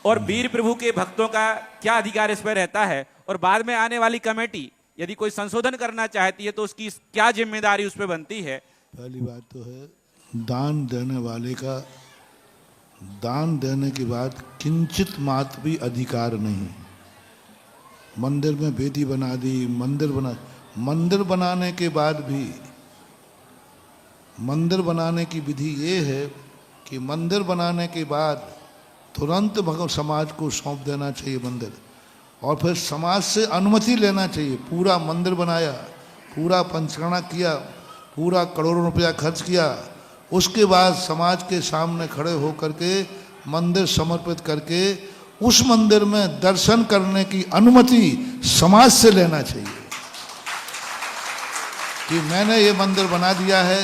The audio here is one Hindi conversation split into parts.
और वीर प्रभु के भक्तों का क्या अधिकार इस पर रहता है, और बाद में आने वाली कमेटी यदि कोई संशोधन करना चाहती है तो उसकी क्या जिम्मेदारी उस पर बनती है? पहली बात तो है, दान देने वाले का दान देने के बाद किंचित मात्र भी अधिकार नहीं। मंदिर में वेदी बना दी, मंदिर बनाने के बाद भी मंदिर बनाने की विधि ये है कि मंदिर बनाने के बाद तुरंत भगवान समाज को सौंप देना चाहिए मंदिर, और फिर समाज से अनुमति लेना चाहिए। पूरा मंदिर बनाया, पूरा पंचकर्मा किया, पूरा करोड़ों रुपया खर्च किया, उसके बाद समाज के सामने खड़े होकर के मंदिर समर्पित करके उस मंदिर में दर्शन करने की अनुमति समाज से लेना चाहिए कि मैंने ये मंदिर बना दिया है,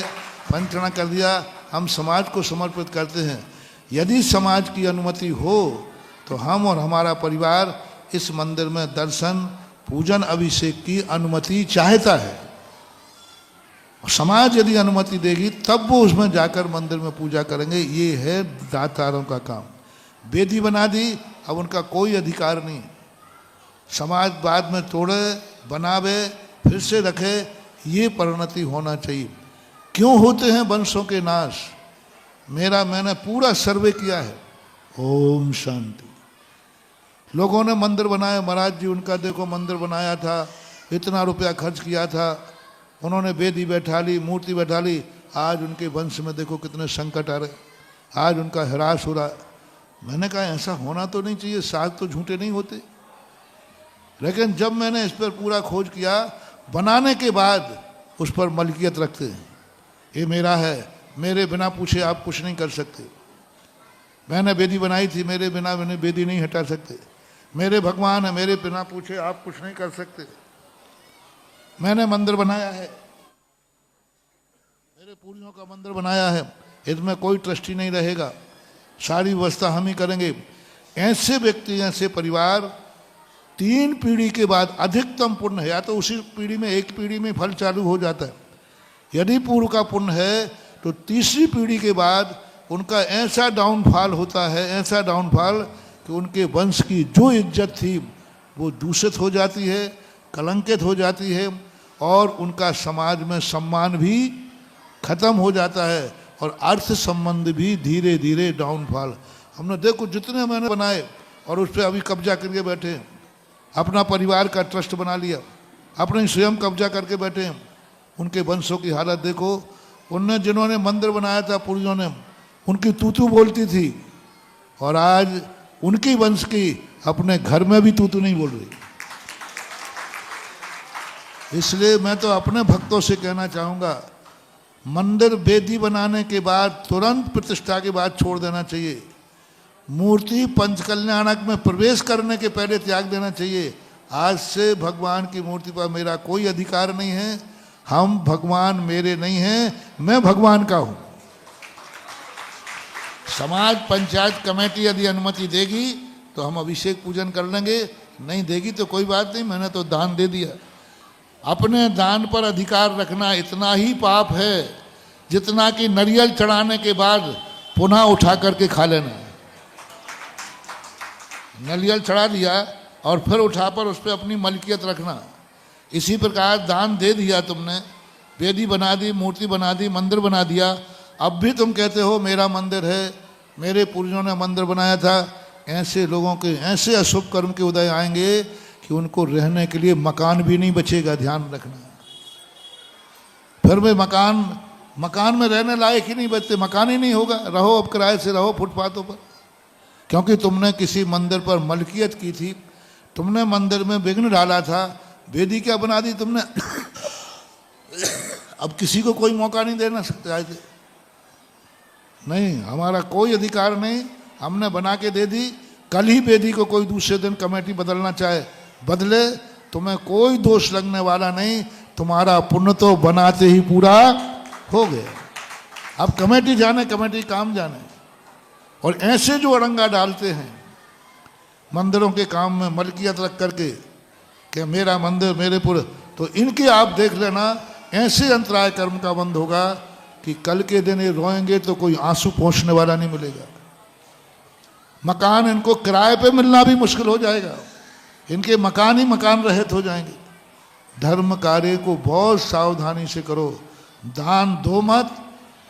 पंचकर्मा कर दिया, हम समाज को समर्पित करते हैं। यदि समाज की अनुमति हो तो हम और हमारा परिवार इस मंदिर में दर्शन, पूजन, अभिषेक की अनुमति चाहता है। समाज यदि अनुमति देगी तब वो उसमें जाकर मंदिर में पूजा करेंगे। ये है दातारों का काम। वेदी बना दी, अब उनका कोई अधिकार नहीं। समाज बाद में तोड़े, बनावे, फिर से रखे, ये परिणति होना चाहिए। क्यों होते हैं वंशों के नाश? मैंने पूरा सर्वे किया है। ओम शांति। लोगों ने मंदिर बनाए, महाराज जी उनका देखो मंदिर बनाया था, इतना रुपया खर्च किया था, उन्होंने वेदी बैठा ली, मूर्ति बैठा ली, आज उनके वंश में देखो कितने संकट आ रहे, आज उनका ह्रास हो रहा है। मैंने कहा ऐसा होना तो नहीं चाहिए, साग तो झूठे नहीं होते। लेकिन जब मैंने इस पर पूरा खोज किया, बनाने के बाद उस पर मलकियत रखते हैं, ये मेरा है, मेरे बिना पूछे आप कुछ नहीं कर सकते। मैंने वेदी बनाई थी, मेरे बिना मैंने वेदी नहीं हटा सकते। मेरे भगवान है, मेरे बिना पूछे आप कुछ नहीं कर सकते। मैंने मंदिर बनाया है, मेरे पूर्वजों का मंदिर बनाया है, इसमें कोई ट्रस्टी नहीं रहेगा, सारी व्यवस्था हम ही करेंगे। ऐसे व्यक्ति, ऐसे परिवार 3 पीढ़ी के बाद अधिकतम पुण्य है, या तो उसी पीढ़ी में, एक पीढ़ी में फल चालू हो जाता है। यदि पूर्व का पुण्य है तो तीसरी पीढ़ी के बाद उनका ऐसा डाउनफॉल होता है, ऐसा डाउनफॉल कि उनके वंश की जो इज्जत थी वो दूषित हो जाती है, कलंकित हो जाती है, और उनका समाज में सम्मान भी खत्म हो जाता है, और अर्थ संबंध भी धीरे धीरे डाउनफॉल। हमने देखो जितने मैंने बनाए और उस पर अभी कब्जा करके बैठे हैं, अपना परिवार का ट्रस्ट बना लिया, अपने स्वयं कब्जा करके बैठे हैं। उनके वंशों की हालत देखो। उनने जिन्होंने मंदिर बनाया था पूर्वजों ने, उनकी तूतू बोलती थी, और आज उनकी वंश की अपने घर में भी तूतू नहीं बोल रही। इसलिए मैं तो अपने भक्तों से कहना चाहूँगा, मंदिर वेदी बनाने के बाद तुरंत प्रतिष्ठा के बाद छोड़ देना चाहिए। मूर्ति पंचकल्याणक में प्रवेश करने के पहले त्याग देना चाहिए। आज से भगवान की मूर्ति पर मेरा कोई अधिकार नहीं है, हम भगवान मेरे नहीं हैं, मैं भगवान का हूँ। समाज, पंचायत कमेटी यदि अनुमति देगी तो हम अभिषेक पूजन कर लेंगे, नहीं देगी तो कोई बात नहीं, मैंने तो दान दे दिया। अपने दान पर अधिकार रखना इतना ही पाप है जितना कि नारियल चढ़ाने के बाद पुनः उठा करके खा लेना। नारियल चढ़ा दिया और फिर उठा पर उस पर अपनी मलकियत रखना। इसी प्रकार दान दे दिया तुमने, वेदी बना दी, मूर्ति बना दी, मंदिर बना दिया, अब भी तुम कहते हो मेरा मंदिर है, मेरे पूर्वजों ने मंदिर बनाया था। ऐसे लोगों के ऐसे अशुभ कर्म के उदय आएंगे कि उनको रहने के लिए मकान भी नहीं बचेगा, ध्यान रखना। फिर वे मकान में रहने लायक ही नहीं बचते, मकान ही नहीं होगा, रहो अब किराए से रहो फुटपाथों पर। क्योंकि तुमने किसी मंदिर पर मलकियत की थी, तुमने मंदिर में विघ्न डाला था, वेदी क्या बना दी तुमने। अब किसी को कोई मौका नहीं देना सकते आज। नहीं, हमारा कोई अधिकार नहीं, हमने बना के दे दी। कल ही वेदी को कोई दूसरे दिन कमेटी बदलना चाहे बदले, तुम्हें कोई दोष लगने वाला नहीं, तुम्हारा पुण्य तो बनाते ही पूरा हो गया। अब कमेटी जाने, कमेटी काम जाने। और ऐसे जो अड़ंगा डालते हैं मंदिरों के काम में मलकियत रख करके कि मेरा मंदिर मेरे पूरे, तो इनके आप देख लेना ऐसे अंतराय कर्म का बंद होगा कि कल के दिन ये रोएंगे तो कोई आंसू पोंछने वाला नहीं मिलेगा। मकान इनको किराए पे मिलना भी मुश्किल हो जाएगा, इनके मकान ही मकान रहित हो जाएंगे। धर्म कार्य को बहुत सावधानी से करो, दान दो मत,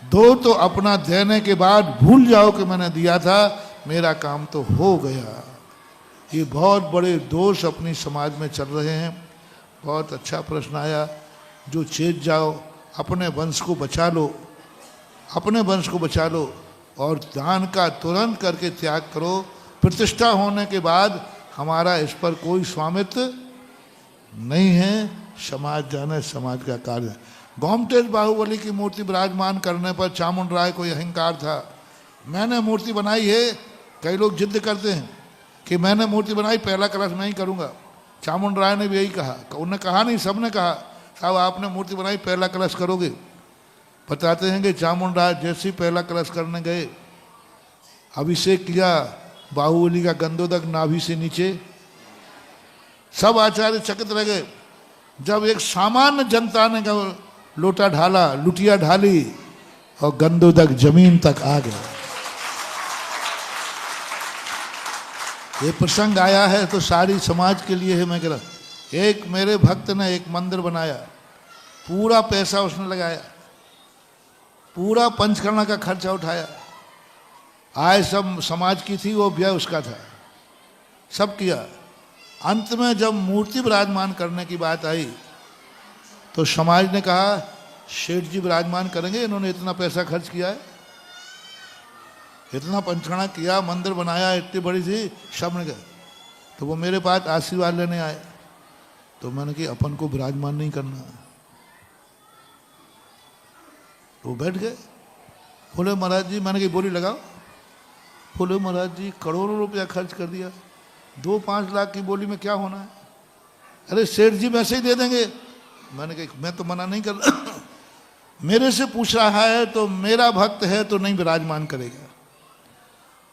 दो तो अपना देने के बाद भूल जाओ कि मैंने दिया था, मेरा काम तो हो गया। ये बहुत बड़े दोष अपनी समाज में चल रहे हैं। बहुत अच्छा प्रश्न आया, जो चेत जाओ, अपने वंश को बचा लो, अपने वंश को बचा लो और दान का तुरंत करके त्याग करो। प्रतिष्ठा होने के बाद हमारा इस पर कोई स्वामित्व नहीं है, समाज जाने समाज का कार्य है। गोमटेज बाहुबली की मूर्ति विराजमान करने पर चामुंड राय को अहंकार था, मैंने मूर्ति बनाई है। कई लोग जिद करते हैं कि मैंने मूर्ति बनाई, पहला कलश मैं ही करूँगा। चामुंड राय ने भी यही कहा, उन्होंने कहा नहीं, सबने कहा साहब आपने मूर्ति बनाई, पहला कलश करोगे। बताते हैं कि चामुंड राय जैसे ही पहला कलश करने गए, अभिषेक किया बाहुबली का गंधोदक नाभि से नीचे, सब आचार्य चकित रह गए। जब एक सामान्य जनता ने लोटा ढाला, लुटिया ढाली और गंधोदक जमीन तक आ गया। ये प्रसंग आया है तो सारी समाज के लिए है। मैं कह रहा, एक मेरे भक्त ने एक मंदिर बनाया, पूरा पैसा उसने लगाया, पूरा पंचकर्मा का खर्चा उठाया, आय सब समाज की थी, वो व्यय उसका था, सब किया। अंत में जब मूर्ति विराजमान करने की बात आई तो समाज ने कहा शेठ जी विराजमान करेंगे, इन्होंने इतना पैसा खर्च किया है, इतना पंचकर्मा किया, मंदिर बनाया, इतनी बड़ी थी, सब ने गए। तो वो मेरे पास आशीर्वाद लेने आए, तो मैंने कि अपन को विराजमान नहीं करना। तो बैठ गए, बोले महाराज जी, मैंने कि बोली लगाओ। बोले महाराज जी करोड़ों रुपया खर्च कर दिया, 2-5 लाख की बोली में क्या होना है? अरे सेठ जी वैसे ही दे देंगे। मैंने कहा मैं तो मना नहीं कर रहा मेरे से पूछ रहा है तो मेरा भक्त है तो नहीं विराजमान करेगा,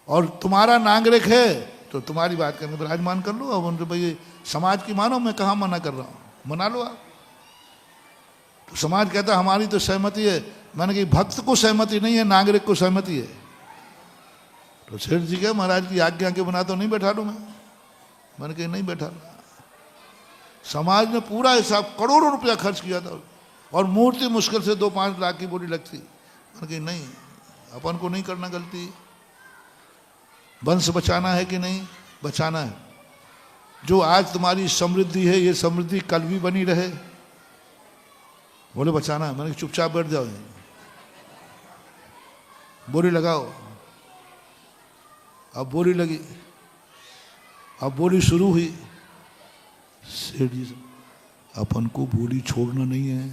और तुम्हारा नागरिक है तो तुम्हारी बात करके विराजमान कर लो। अब उनके भाई समाज की मानो, मैं कहाँ मना कर रहा हूँ, मना लो आप। तो समाज कहता हमारी तो सहमति है। मैंने कहा भक्त को सहमति नहीं है, नागरिक को सहमति है। तो सेठ जी कहे महाराज की आज्ञा के बिना तो नहीं बैठा लूँ मैंने कहा नहीं बैठा। समाज ने पूरा हिसाब, करोड़ों रुपया खर्च किया था और मूर्ति मुश्किल से 2-5 लाख की बोली लगती। मैंने कहा नहीं, अपन को नहीं करना गलती। वंश बचाना है कि नहीं बचाना है। जो आज तुम्हारी समृद्धि है, ये समृद्धि कल भी बनी रहे। बोले बचाना है। मैंने चुपचाप बैठ जाओ, बोली लगाओ। अब बोली लगी, अब बोली शुरू हुई। सेठ जी अपन को बोली छोड़ना नहीं है,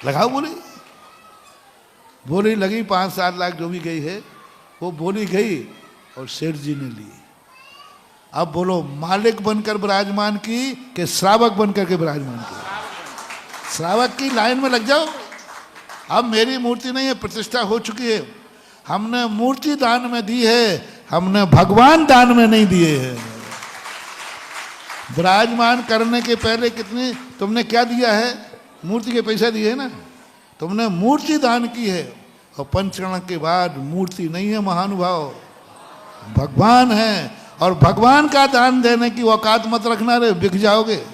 लगाओ बोली। बोली लगी, 5-7 लाख जो भी गई है वो बोली गई और सेठ जी ने ली। अब बोलो मालिक बनकर विराजमान की कि श्रावक बनकर के विराजमान की? श्रावक की लाइन में लग जाओ। अब मेरी मूर्ति नहीं है, प्रतिष्ठा हो चुकी है, हमने मूर्ति दान में दी है, हमने भगवान दान में नहीं दिए हैं। विराजमान करने के पहले कितनी तुमने क्या दिया है? मूर्ति के पैसा दिए है ना, तुमने मूर्ति दान की है। और पंचकर्मा के बाद मूर्ति नहीं है महानुभाव, भगवान है। और भगवान का दान देने की औकात मत रखना रे, बिक जाओगे।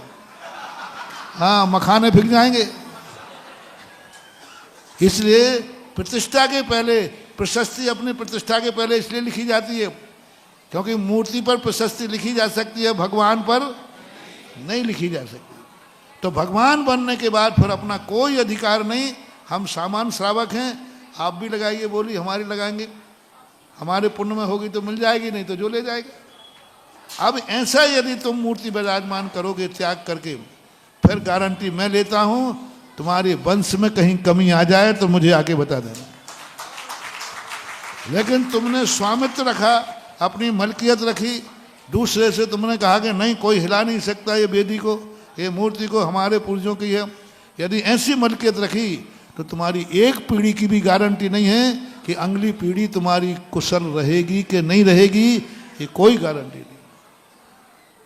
हाँ, मखाने बिक जाएंगे। इसलिए प्रतिष्ठा के पहले प्रशस्ति, अपनी प्रतिष्ठा के पहले इसलिए लिखी जाती है क्योंकि मूर्ति पर प्रशस्ति लिखी जा सकती है, भगवान पर नहीं लिखी जा सकती। तो भगवान बनने के बाद फिर अपना कोई अधिकार नहीं। हम सामान्य श्रावक हैं, आप भी लगाइए बोली, हमारी लगाएंगे, हमारे पुण्य में होगी तो मिल जाएगी, नहीं तो जो ले जाएगा। अब ऐसा यदि तुम मूर्ति विराजमान करोगे त्याग करके, फिर गारंटी मैं लेता हूं तुम्हारे वंश में कहीं कमी आ जाए तो मुझे आके बता देना। लेकिन तुमने स्वामित्व रखा, अपनी मलकियत रखी, दूसरे से तुमने कहा कि नहीं कोई हिला नहीं सकता ये वेदी को, ये मूर्ति को, हमारे पूर्वजों की है। यदि ऐसी मलकियत रखी तो तुम्हारी एक पीढ़ी की भी गारंटी नहीं है कि अगली पीढ़ी तुम्हारी कुशल रहेगी कि नहीं रहेगी, ये कोई गारंटी नहीं।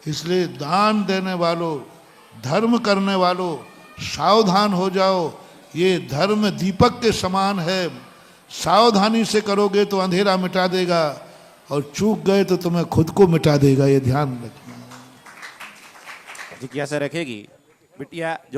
इसलिए दान देने वालों, धर्म करने वालों सावधान हो जाओ। ये धर्म दीपक के समान है, सावधानी से करोगे तो अंधेरा मिटा देगा, और चूक गए तो तुम्हें खुद को मिटा देगा, ये ध्यान रखना। जिज्ञासा रखेगी बिटिया जो